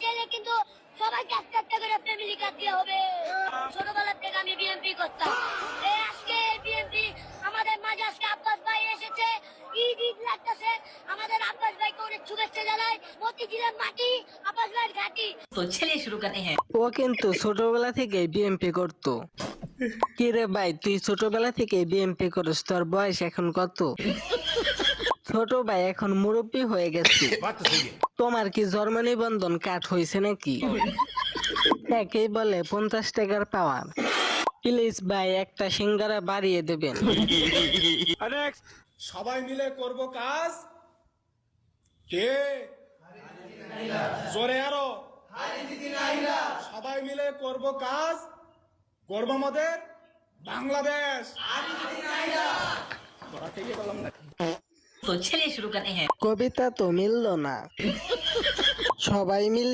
ছেলে কিন্তু সবাইকে একটা একটা করে ফ্যামিলি কার্ড দেওয়া হবে। ছোটবেলা থেকে আমি বিএনপি করতাম। আজকে বিএনপি আমাদের মাঝে আজকে আব্বাস ভাই এসেছে, ঈদ ঈদ লাগতেছে। আমাদের আব্বাস ভাইকে অনেক শুভেচ্ছা জানাই। মতিঝিলের মাটি আব্বাস ভাইয়ের ঘাটি। तो चलिए शुरू करते हैं। ও কিন্তু ছোটবেলা থেকে বিএমপি করতো। কি রে ভাই, তুই ছোটবেলা থেকে বিএমপি করিস, তোর বয়স এখন কত? ছোট ভাই এখন মুরব্বী হয়ে গেছে। তোমার কি জন্ম নিবন্ধন কার্ড হয়েছে নাকি? একেই বলে 50 টাকার পাওয়ার। প্লিজ ভাই একটা সিঙ্গারা বাড়িয়ে দেবেন। সবাই মিলে করব কাজ। কে জোরে আরো সবাই মিলে করব কাজ, করব আমাদের বাংলাদেশ। तो चलिए शुरू करते हैं। কবিতা তো মিললো না। সবাই মিলে